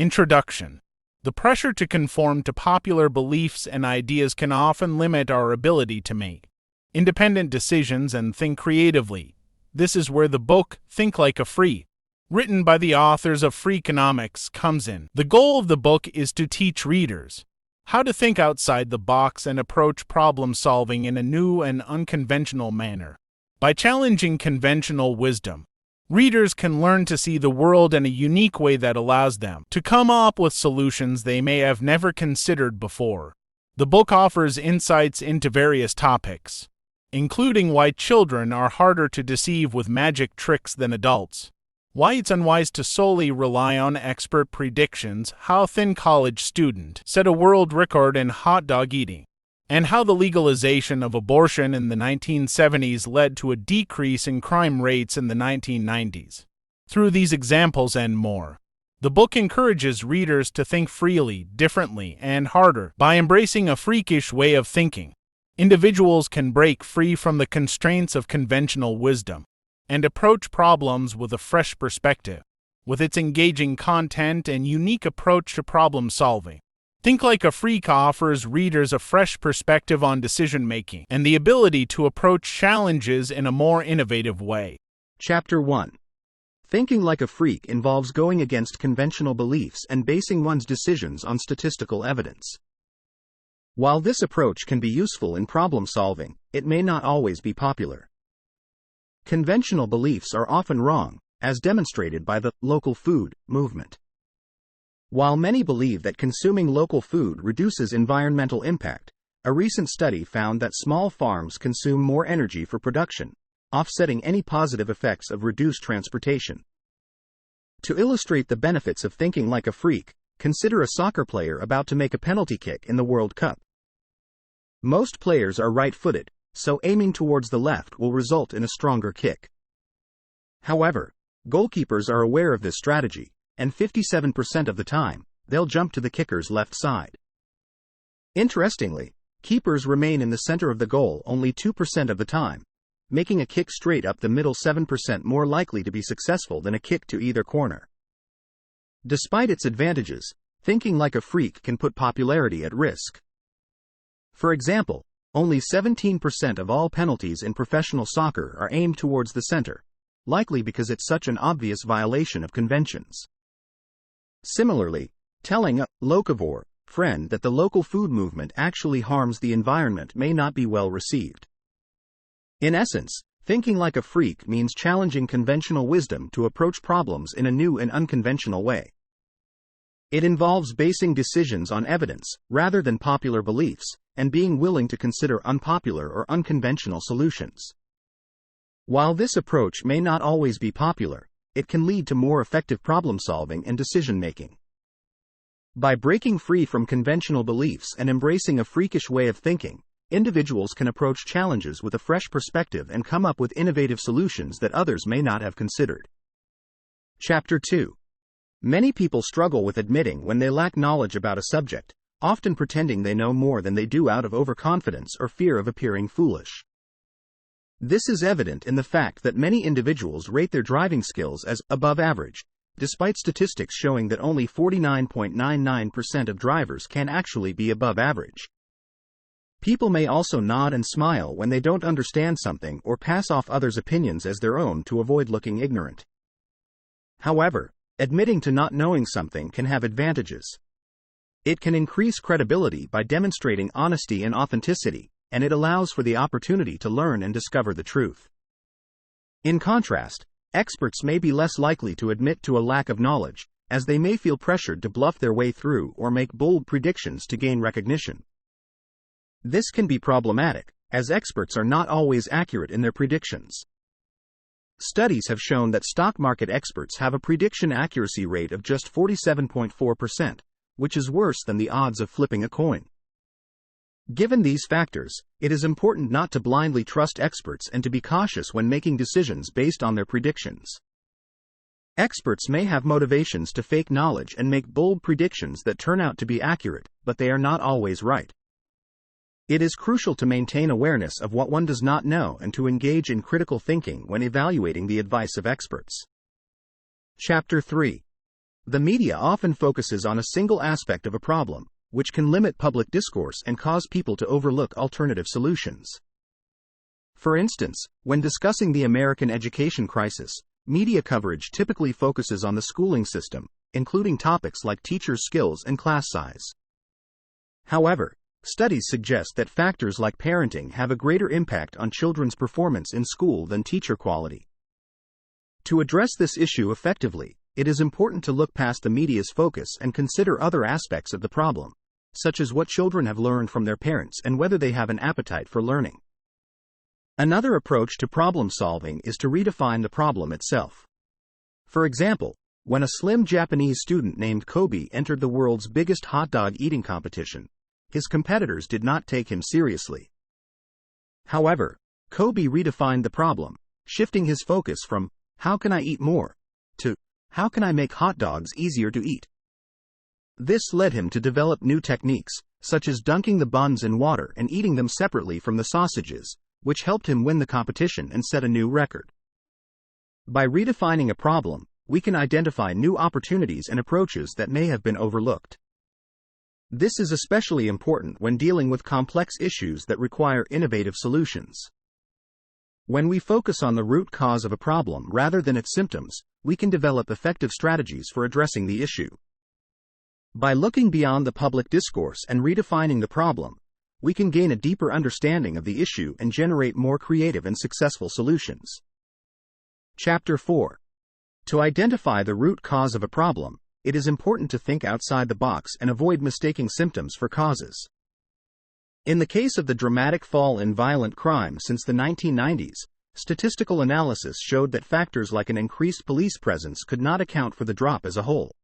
Introduction. The pressure to conform to popular beliefs and ideas can often limit our ability to make independent decisions and think creatively. This is where the book Think Like a Freak, written by the authors of Freakonomics, comes in. The goal of the book is to teach readers how to think outside the box and approach problem solving in a new and unconventional manner. By challenging conventional wisdom, readers can learn to see the world in a unique way that allows them to come up with solutions they may have never considered before. The book offers insights into various topics, including why children are harder to deceive with magic tricks than adults, why it's unwise to solely rely on expert predictions, how a thin college student set a world record in hot dog eating, and how the legalization of abortion in the 1970s led to a decrease in crime rates in the 1990s. Through these examples and more, the book encourages readers to think freely, differently, and harder. By embracing a freakish way of thinking, individuals can break free from the constraints of conventional wisdom and approach problems with a fresh perspective. With its engaging content and unique approach to problem solving, Think Like a Freak offers readers a fresh perspective on decision-making and the ability to approach challenges in a more innovative way. Chapter 1. Thinking Like a Freak involves going against conventional beliefs and basing one's decisions on statistical evidence. While this approach can be useful in problem solving, it may not always be popular. Conventional beliefs are often wrong, as demonstrated by the local food movement. While many believe that consuming local food reduces environmental impact, a recent study found that small farms consume more energy for production, offsetting any positive effects of reduced transportation. To illustrate the benefits of thinking like a freak, consider a soccer player about to make a penalty kick in the World Cup. Most players are right-footed, so aiming towards the left will result in a stronger kick. However, goalkeepers are aware of this strategy, and 57% of the time, they'll jump to the kicker's left side. Interestingly, keepers remain in the center of the goal only 2% of the time, making a kick straight up the middle 7% more likely to be successful than a kick to either corner. Despite its advantages, thinking like a freak can put popularity at risk. For example, only 17% of all penalties in professional soccer are aimed towards the center, likely because it's such an obvious violation of conventions. Similarly, telling a locavore friend that the local food movement actually harms the environment may not be well received. In essence, thinking like a freak means challenging conventional wisdom to approach problems in a new and unconventional way. It involves basing decisions on evidence, rather than popular beliefs, and being willing to consider unpopular or unconventional solutions. While this approach may not always be popular, it can lead to more effective problem-solving and decision-making. By breaking free from conventional beliefs and embracing a freakish way of thinking, individuals can approach challenges with a fresh perspective and come up with innovative solutions that others may not have considered. Chapter 2. Many people struggle with admitting when they lack knowledge about a subject, often pretending they know more than they do out of overconfidence or fear of appearing foolish. This is evident in the fact that many individuals rate their driving skills as above average, despite statistics showing that only 49.99% of drivers can actually be above average. People may also nod and smile when they don't understand something or pass off others' opinions as their own to avoid looking ignorant. However, admitting to not knowing something can have advantages. It can increase credibility by demonstrating honesty and authenticity, and it allows for the opportunity to learn and discover the truth. In contrast, experts may be less likely to admit to a lack of knowledge, as they may feel pressured to bluff their way through or make bold predictions to gain recognition. This can be problematic, as experts are not always accurate in their predictions. Studies have shown that stock market experts have a prediction accuracy rate of just 47.4%, which is worse than the odds of flipping a coin. Given these factors, it is important not to blindly trust experts and to be cautious when making decisions based on their predictions. Experts may have motivations to fake knowledge and make bold predictions that turn out to be accurate, but they are not always right. It is crucial to maintain awareness of what one does not know and to engage in critical thinking when evaluating the advice of experts. Chapter 3. The media often focuses on a single aspect of a problem, which can limit public discourse and cause people to overlook alternative solutions. For instance, when discussing the American education crisis, media coverage typically focuses on the schooling system, including topics like teachers' skills and class size. However, studies suggest that factors like parenting have a greater impact on children's performance in school than teacher quality. To address this issue effectively, it is important to look past the media's focus and consider other aspects of the problem, such as what children have learned from their parents and whether they have an appetite for learning. Another approach to problem solving is to redefine the problem itself. For example, when a slim Japanese student named Kobe entered the world's biggest hot dog eating competition, his competitors did not take him seriously. However, Kobe redefined the problem, shifting his focus from, "How can I eat more?" to, "How can I make hot dogs easier to eat?" This led him to develop new techniques, such as dunking the buns in water and eating them separately from the sausages, which helped him win the competition and set a new record. By redefining a problem, we can identify new opportunities and approaches that may have been overlooked. This is especially important when dealing with complex issues that require innovative solutions. When we focus on the root cause of a problem rather than its symptoms, we can develop effective strategies for addressing the issue. By looking beyond the public discourse and redefining the problem, we can gain a deeper understanding of the issue and generate more creative and successful solutions. Chapter 4. To identify the root cause of a problem, it is important to think outside the box and avoid mistaking symptoms for causes. In the case of the dramatic fall in violent crime since the 1990s, statistical analysis showed that factors like an increased police presence could not account for the drop as a whole.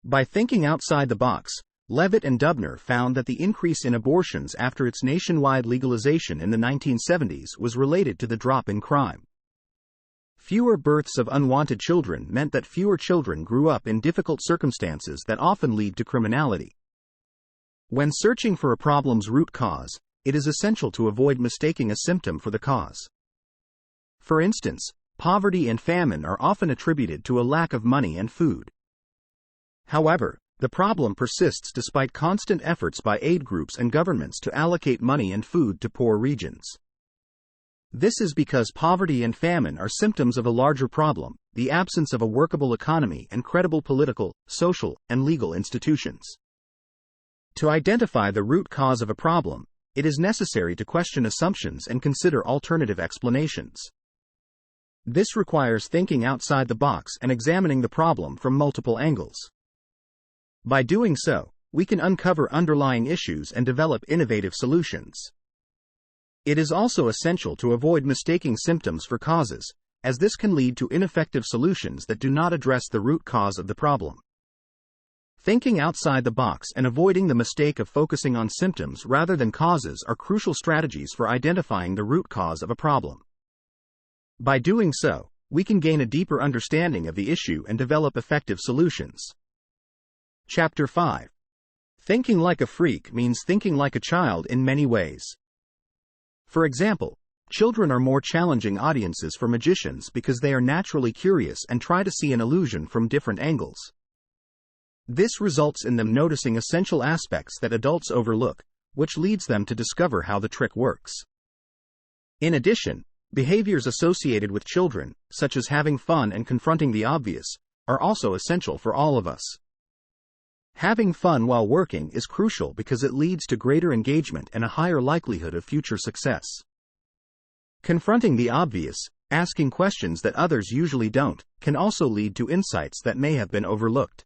By thinking outside the box, Levitt and Dubner found that the increase in abortions after its nationwide legalization in the 1970s was related to the drop in crime. Fewer births of unwanted children meant that fewer children grew up in difficult circumstances that often lead to criminality. When searching for a problem's root cause, it is essential to avoid mistaking a symptom for the cause. For instance, poverty and famine are often attributed to a lack of money and food. However, the problem persists despite constant efforts by aid groups and governments to allocate money and food to poor regions. This is because poverty and famine are symptoms of a larger problem, the absence of a workable economy and credible political, social, and legal institutions. To identify the root cause of a problem, it is necessary to question assumptions and consider alternative explanations. This requires thinking outside the box and examining the problem from multiple angles. By doing so, we can uncover underlying issues and develop innovative solutions. It is also essential to avoid mistaking symptoms for causes, as this can lead to ineffective solutions that do not address the root cause of the problem. Thinking outside the box and avoiding the mistake of focusing on symptoms rather than causes are crucial strategies for identifying the root cause of a problem. By doing so, we can gain a deeper understanding of the issue and develop effective solutions. Chapter 5. Thinking like a freak means thinking like a child in many ways. For example, children are more challenging audiences for magicians because they are naturally curious and try to see an illusion from different angles. This results in them noticing essential aspects that adults overlook, which leads them to discover how the trick works. In addition, behaviors associated with children, such as having fun and confronting the obvious, are also essential for all of us. Having fun while working is crucial because it leads to greater engagement and a higher likelihood of future success. Confronting the obvious, asking questions that others usually don't, can also lead to insights that may have been overlooked.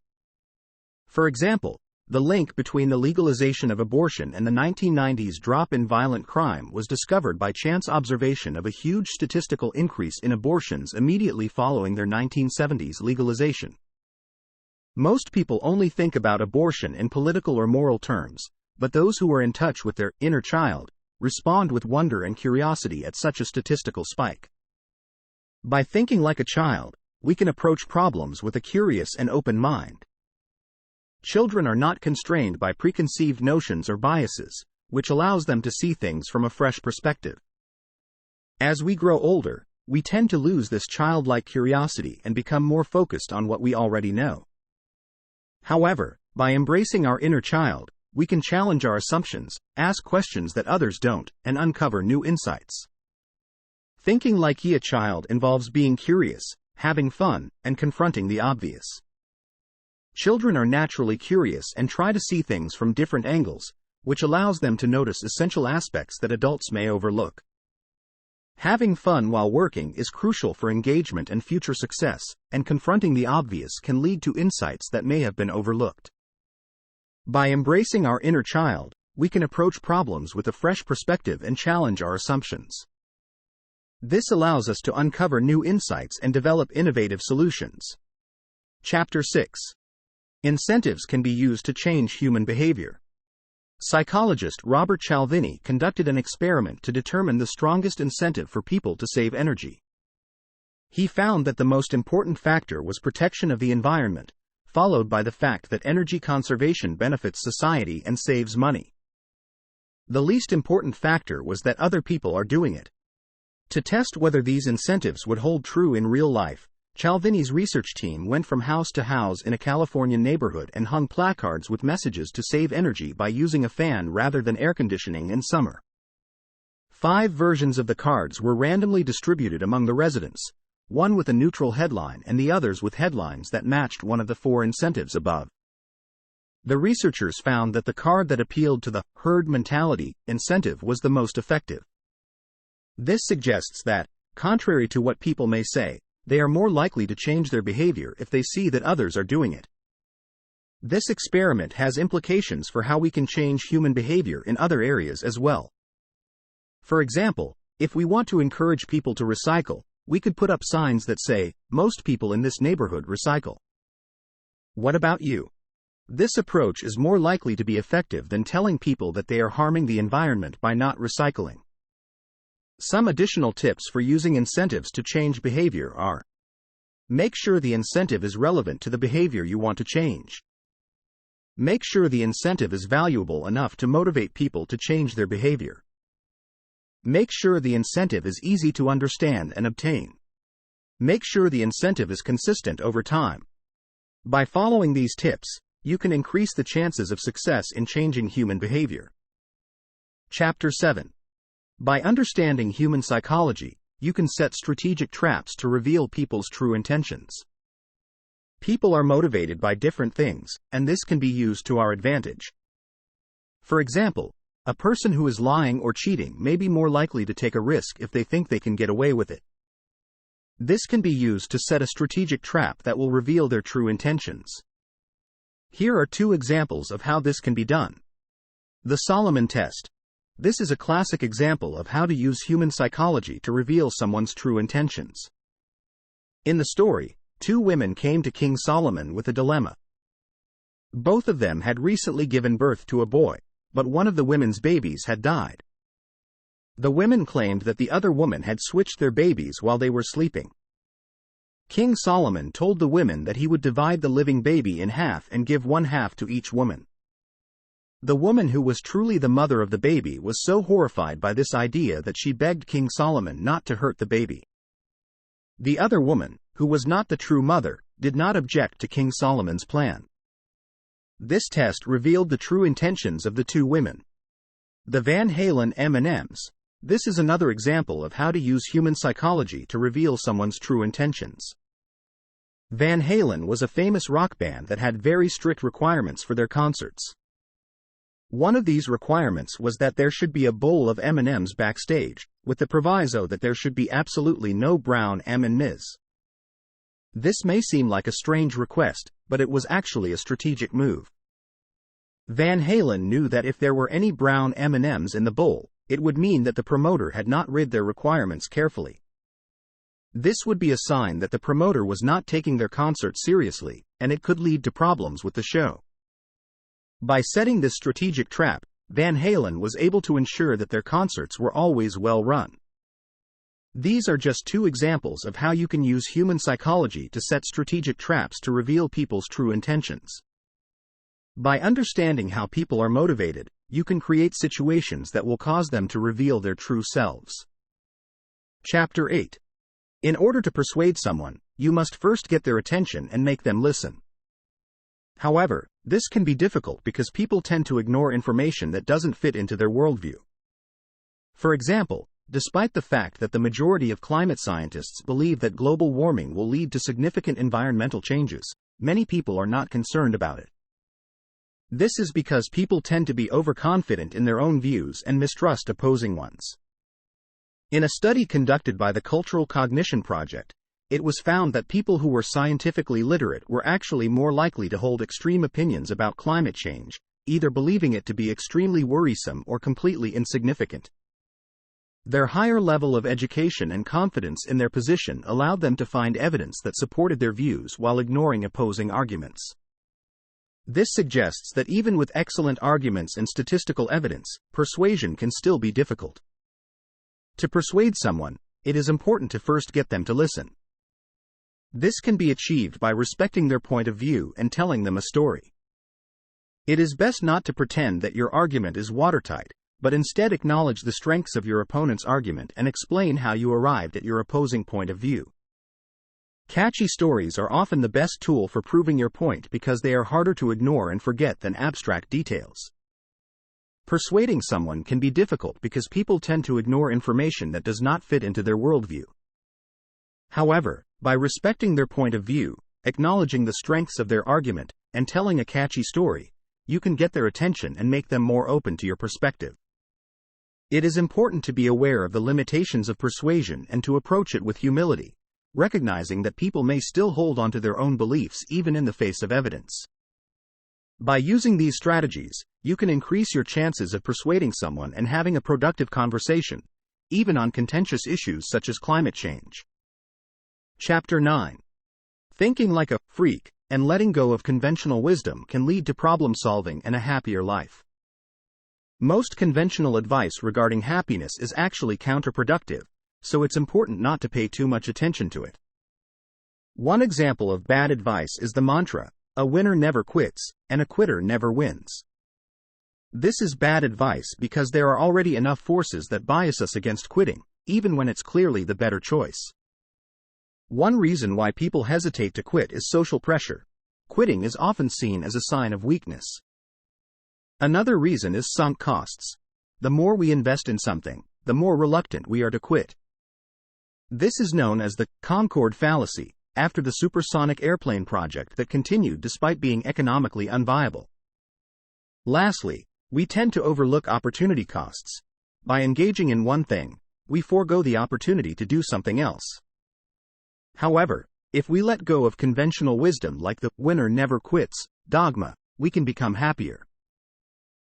For example, the link between the legalization of abortion and the 1990s drop in violent crime was discovered by chance observation of a huge statistical increase in abortions immediately following their 1970s legalization. Most people only think about abortion in political or moral terms, but those who are in touch with their inner child respond with wonder and curiosity at such a statistical spike. By thinking like a child, we can approach problems with a curious and open mind. Children are not constrained by preconceived notions or biases, which allows them to see things from a fresh perspective. As we grow older, we tend to lose this childlike curiosity and become more focused on what we already know. However, by embracing our inner child, we can challenge our assumptions, ask questions that others don't, and uncover new insights. Thinking like a child involves being curious, having fun, and confronting the obvious. Children are naturally curious and try to see things from different angles, which allows them to notice essential aspects that adults may overlook. Having fun while working is crucial for engagement and future success, and confronting the obvious can lead to insights that may have been overlooked. By embracing our inner child, we can approach problems with a fresh perspective and challenge our assumptions. This allows us to uncover new insights and develop innovative solutions. Chapter 6. Incentives can be used to change human behavior. Psychologist Robert Cialdini conducted an experiment to determine the strongest incentive for people to save energy. He found that the most important factor was protection of the environment, followed by the fact that energy conservation benefits society and saves money. The least important factor was that other people are doing it. To test whether these incentives would hold true in real life, Cialdini's research team went from house to house in a California neighborhood and hung placards with messages to save energy by using a fan rather than air conditioning in summer. 5 versions of the cards were randomly distributed among the residents, one with a neutral headline and the others with headlines that matched one of the 4 incentives above. The researchers found that the card that appealed to the herd mentality incentive was the most effective. This suggests that, contrary to what people may say, they are more likely to change their behavior if they see that others are doing it. This experiment has implications for how we can change human behavior in other areas as well. For example, if we want to encourage people to recycle, we could put up signs that say, "Most people in this neighborhood recycle. What about you?" This approach is more likely to be effective than telling people that they are harming the environment by not recycling. Some additional tips for using incentives to change behavior are: make sure the incentive is relevant to the behavior you want to change. Make sure the incentive is valuable enough to motivate people to change their behavior. Make sure the incentive is easy to understand and obtain. Make sure the incentive is consistent over time. By following these tips, you can increase the chances of success in changing human behavior. Chapter 7. By understanding human psychology, you can set strategic traps to reveal people's true intentions. People are motivated by different things, and this can be used to our advantage. For example, a person who is lying or cheating may be more likely to take a risk if they think they can get away with it. This can be used to set a strategic trap that will reveal their true intentions. Here are 2 examples of how this can be done. The Solomon test. This is a classic example of how to use human psychology to reveal someone's true intentions. In the story, 2 women came to King Solomon with a dilemma. Both of them had recently given birth to a boy, but one of the women's babies had died. The women claimed that the other woman had switched their babies while they were sleeping. King Solomon told the women that he would divide the living baby in half and give 1/2 to each woman. The woman who was truly the mother of the baby was so horrified by this idea that she begged King Solomon not to hurt the baby. The other woman, who was not the true mother, did not object to King Solomon's plan. This test revealed the true intentions of the 2 women. The Van Halen M&Ms. This is another example of how to use human psychology to reveal someone's true intentions. Van Halen was a famous rock band that had very strict requirements for their concerts. One of these requirements was that there should be a bowl of M&Ms backstage, with the proviso that there should be absolutely no brown M&Ms. This may seem like a strange request, but it was actually a strategic move. Van Halen knew that if there were any brown M&Ms in the bowl, it would mean that the promoter had not read their requirements carefully. This would be a sign that the promoter was not taking their concert seriously, and it could lead to problems with the show. By setting this strategic trap, Van Halen was able to ensure that their concerts were always well run. These are just 2 examples of how you can use human psychology to set strategic traps to reveal people's true intentions. By understanding how people are motivated, you can create situations that will cause them to reveal their true selves. Chapter 8. In order to persuade someone, you must first get their attention and make them listen. However, this can be difficult because people tend to ignore information that doesn't fit into their worldview. For example, despite the fact that the majority of climate scientists believe that global warming will lead to significant environmental changes, many people are not concerned about it. This is because people tend to be overconfident in their own views and mistrust opposing ones. In a study conducted by the Cultural Cognition Project, it was found that people who were scientifically literate were actually more likely to hold extreme opinions about climate change, either believing it to be extremely worrisome or completely insignificant. Their higher level of education and confidence in their position allowed them to find evidence that supported their views while ignoring opposing arguments. This suggests that even with excellent arguments and statistical evidence, persuasion can still be difficult. To persuade someone, it is important to first get them to listen. This can be achieved by respecting their point of view and telling them a story. It is best not to pretend that your argument is watertight, but instead acknowledge the strengths of your opponent's argument and explain how you arrived at your opposing point of view. Catchy stories are often the best tool for proving your point because they are harder to ignore and forget than abstract details. Persuading someone can be difficult because people tend to ignore information that does not fit into their worldview. However, by respecting their point of view, acknowledging the strengths of their argument, and telling a catchy story, you can get their attention and make them more open to your perspective. It is important to be aware of the limitations of persuasion and to approach it with humility, recognizing that people may still hold on to their own beliefs even in the face of evidence. By using these strategies, you can increase your chances of persuading someone and having a productive conversation, even on contentious issues such as climate change. Chapter 9. Thinking like a freak and letting go of conventional wisdom can lead to problem solving and a happier life. Most conventional advice regarding happiness is actually counterproductive, so it's important not to pay too much attention to it. One example of bad advice is the mantra, "A winner never quits, and a quitter never wins." This is bad advice because there are already enough forces that bias us against quitting, even when it's clearly the better choice. One reason why people hesitate to quit is social pressure. Quitting is often seen as a sign of weakness. Another reason is sunk costs. The more we invest in something, the more reluctant we are to quit. This is known as the Concorde fallacy, after the supersonic airplane project that continued despite being economically unviable. Lastly, we tend to overlook opportunity costs. By engaging in one thing, we forego the opportunity to do something else. However, if we let go of conventional wisdom like the "winner never quits" dogma, we can become happier.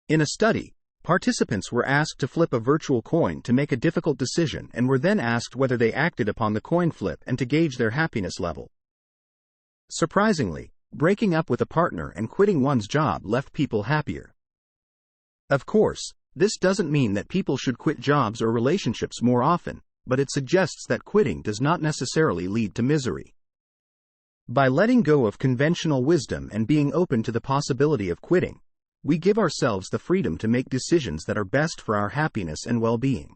In a study, participants were asked to flip a virtual coin to make a difficult decision and were then asked whether they acted upon the coin flip and to gauge their happiness level. Surprisingly, breaking up with a partner and quitting one's job left people happier. Of course, this doesn't mean that people should quit jobs or relationships more often, but it suggests that quitting does not necessarily lead to misery. By letting go of conventional wisdom and being open to the possibility of quitting, we give ourselves the freedom to make decisions that are best for our happiness and well-being.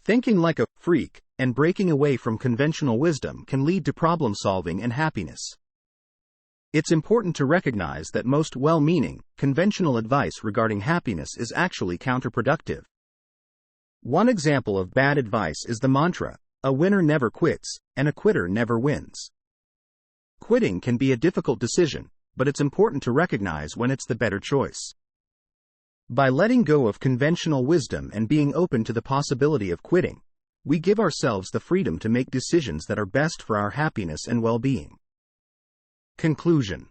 Thinking like a freak and breaking away from conventional wisdom can lead to problem solving and happiness. It's important to recognize that most well-meaning, conventional advice regarding happiness is actually counterproductive. One example of bad advice is the mantra, "A winner never quits, and a quitter never wins." Quitting can be a difficult decision, but it's important to recognize when it's the better choice. By letting go of conventional wisdom and being open to the possibility of quitting, we give ourselves the freedom to make decisions that are best for our happiness and well-being. Conclusion.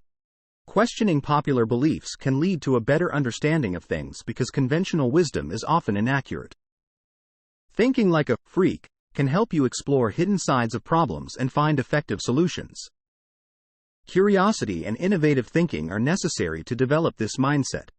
Questioning popular beliefs can lead to a better understanding of things because conventional wisdom is often inaccurate. Thinking like a freak can help you explore hidden sides of problems and find effective solutions. Curiosity and innovative thinking are necessary to develop this mindset.